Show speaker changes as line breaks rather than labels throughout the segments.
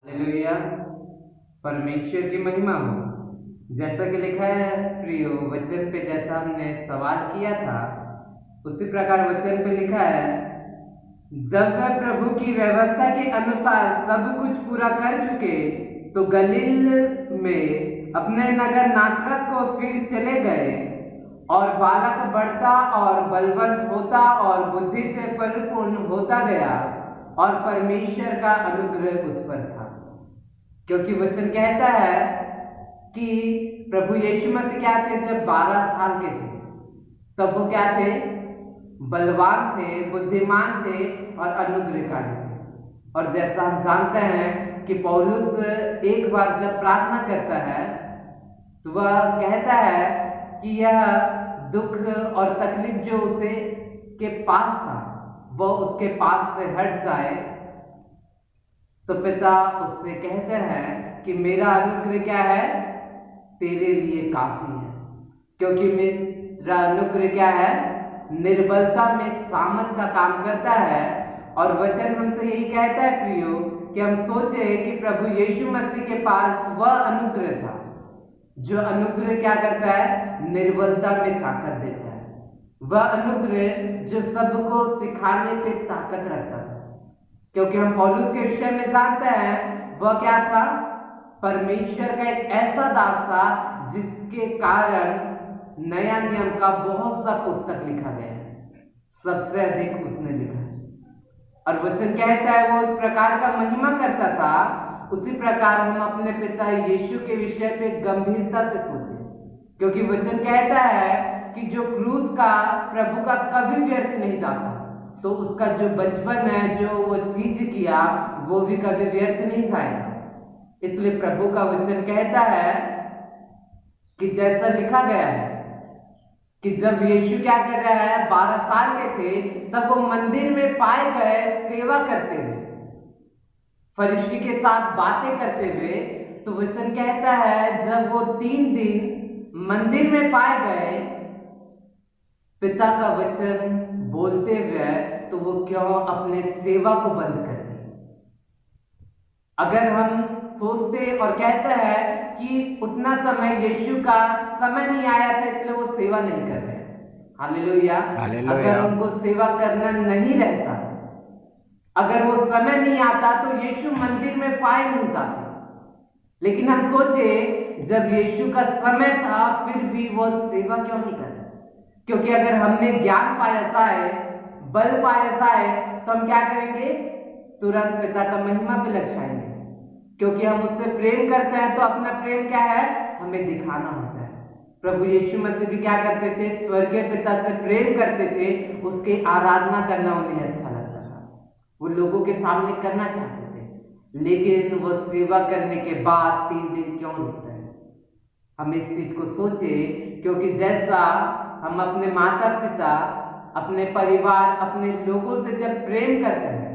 Hallelujah. परमेश्वर की महिमा हो। जैसा कि लिखा है प्रियो वचन पे, जैसा हमने सवाल किया था उसी प्रकार वचन पे लिखा है, जब वह प्रभु की व्यवस्था के अनुसार सब कुछ पूरा कर चुके तो गलील में अपने नगर नासरत को फिर चले गए। और बालक बढ़ता और बलवंत होता और बुद्धि से परिपूर्ण होता गया और परमेश्वर का अनुग्रह उस पर था। क्योंकि वचन कहता है कि प्रभु यीशु मसीह क्या थे, जब 12 साल के थे तब वो क्या थे, बलवान थे, बुद्धिमान थे और अनुग्रहकारी थे। और जैसा हम जानते हैं कि पौलुस एक बार जब प्रार्थना करता है तो वह कहता है कि यह दुख और तकलीफ जो उसे के पास था वह उसके पास से हट जाए। तो पिता उससे कहते हैं कि मेरा अनुग्रह क्या है, तेरे लिए काफी है। क्योंकि मेरा अनुग्रह क्या है, निर्बलता में सामर्थ का काम करता है। और वचन हमसे यही कहता है प्रियो कि हम सोचे कि प्रभु यीशु मसीह के पास वह अनुग्रह था जो अनुग्रह क्या करता है, निर्बलता में ताकत देता है। वह अनुग्रह जो सबको सिखाने पे ताकत रखता था। क्योंकि हम पौलुस के विषय में जानते हैं वह क्या था, परमेश्वर का एक ऐसा दास था जिसके कारण नया नियम का बहुत सा पुस्तक लिखा गया है, सबसे अधिक उसने लिखा है। और वचन कहता है वो उस प्रकार का महिमा करता था। उसी प्रकार हम अपने पिता यीशु के विषय पे गंभीरता से सोचें, क्योंकि वचन कहता है कि जो क्रूस का प्रभु का कभी व्यर्थ नहीं जाता, तो उसका जो बचपन है, जो वो चीज किया, वो भी कभी व्यर्थ नहीं जाएगा। इसलिए प्रभु का वचन कहता है कि जैसा लिखा गया है कि जब यीशु क्या कर रहा है, 12 साल के थे तब वो मंदिर में पाए गए सेवा करते हुए, फरीसी के साथ बातें करते हुए। तो वचन कहता है जब वो 3 दिन मंदिर में पाए गए पिता का वचन बोलते हुए, तो वो क्यों अपने सेवा को बंद कर दी। अगर हम सोचते और कहते हैं कि उतना समय यीशु का समय नहीं आया था इसलिए वो सेवा नहीं कर रहे, हालेलुया। अगर उनको सेवा करना नहीं रहता, अगर वो समय नहीं आता तो यीशु मंदिर में पाए नहीं जाते। लेकिन हम सोचे जब यीशु का समय था फिर भी वो सेवा क्यों नहीं कर रहे, क्योंकि अगर हमने ज्ञान पाया जाए, बल पाया जाए, तो हम क्या करेंगे, तुरंत पिता का महिमा पे लग जाएंगे। क्योंकि हम उससे प्रेम करते हैं तो अपना प्रेम क्या है, हमें दिखाना होता है। प्रभु यीशु मसीह भी क्या करते थे, स्वर्गीय पिता से प्रेम करते थे, उसकी आराधना करना उन्हें अच्छा लगता था, वो लोगों के सामने करना चाहते थे। लेकिन वो सेवा करने के बाद 3 दिन क्यों रुकते हैं। हम इस चीज को सोचे, क्योंकि जैसा हम अपने माता पिता, अपने परिवार, अपने लोगों से जब प्रेम करते हैं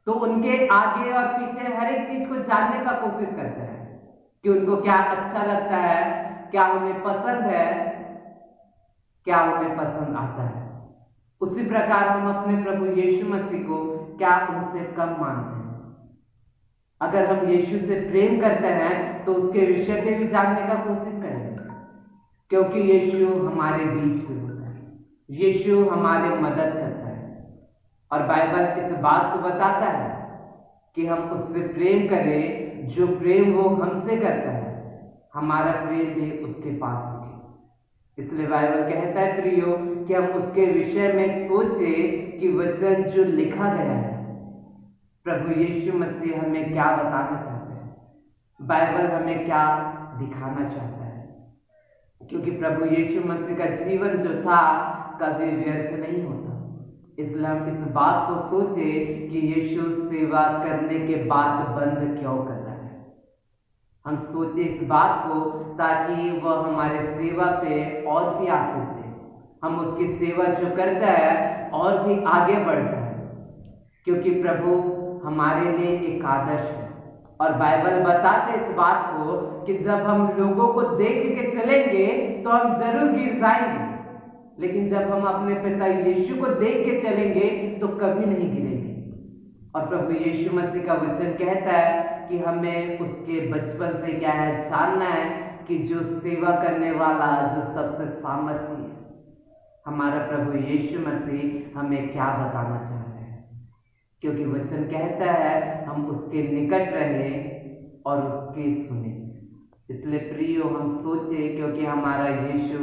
तो उनके आगे और पीछे हर एक चीज को जानने का कोशिश करते हैं कि उनको क्या अच्छा लगता है, क्या उन्हें पसंद है, क्या उन्हें पसंद आता है। उसी प्रकार हम अपने प्रभु यीशु मसीह को क्या उनसे कम मानते हैं। अगर हम यीशु से प्रेम करते हैं तो उसके विषय पे भी जानने का कोशिश करेंगे, क्योंकि यीशु हमारे बीच में होता है, यीशु हमारी मदद करता है। और बाइबल इस बात को बताता है कि हम उससे प्रेम करें जो प्रेम वो हमसे करता है, हमारा प्रेम भी उसके पास दिखे। इसलिए बाइबल कहता है प्रियो कि हम उसके विषय में सोचे कि वचन जो लिखा गया है, प्रभु यीशु मसीह हमें क्या बताना चाहते हैं, बाइबल हमें क्या दिखाना चाहता है। क्योंकि प्रभु यीशु मसीह का जीवन जो था कभी व्यर्थ नहीं होता। इसलिए हम इस बात को सोचे कि यीशु सेवा करने के बाद बंद क्यों कर रहा है। हम सोचे इस बात को ताकि वह हमारे सेवा पे और भी आशीष दे, हम उसकी सेवा जो करता है और भी आगे बढ़ जाए। क्योंकि प्रभु हमारे लिए एक आदर्श है। और बाइबल बताते इस बात को कि जब हम लोगों को देख के चलेंगे तो हम जरूर गिर जाएंगे, लेकिन जब हम अपने पिता यीशु को देख के चलेंगे तो कभी नहीं गिरेंगे। और प्रभु यीशु मसीह का वचन कहता है कि हमें उसके बचपन से क्या है जानना है कि जो सेवा करने वाला, जो सबसे सामर्थी है, हमारा प्रभु यीशु मसीह हमें क्या बताना चाहता है। क्योंकि वचन कहता है हम उसके निकट रहें और उसके सुने। इसलिए प्रियो हम सोचे, क्योंकि हमारा यीशु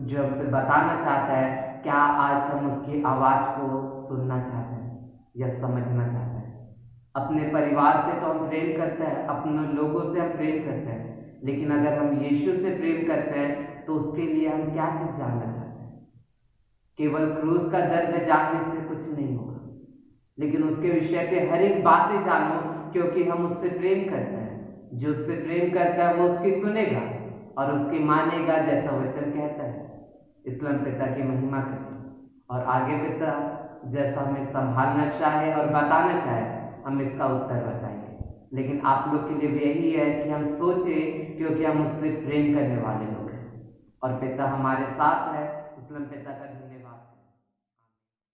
जो हमसे बताना चाहता है, क्या आज हम उसकी आवाज़ को सुनना चाहते हैं या समझना चाहते हैं। अपने परिवार से तो हम प्रेम करते हैं, अपने लोगों से हम प्रेम करते हैं, लेकिन अगर हम यीशु से प्रेम करते हैं तो उसके लिए हम क्या चीज़ जानना चाहते हैं। केवल क्रूस का दर्द जानने से कुछ नहीं होगा, लेकिन उसके विषय पे हर एक बातें जानो, क्योंकि हम उससे प्रेम करते हैं। जो उससे प्रेम करता है वो उसकी सुनेगा और उसकी मानेगा, जैसा वचन कहता है। इसलिए हम पिता की महिमा करें और आगे पिता जैसा हमें संभालना चाहे और बताना चाहे, हम इसका उत्तर बताएंगे। लेकिन आप लोग के लिए भी यही है कि हम सोचें, क्योंकि हम उससे प्रेम करने वाले लोग हैं और पिता हमारे साथ है। इसलिए हम पिता का धन्यवाद।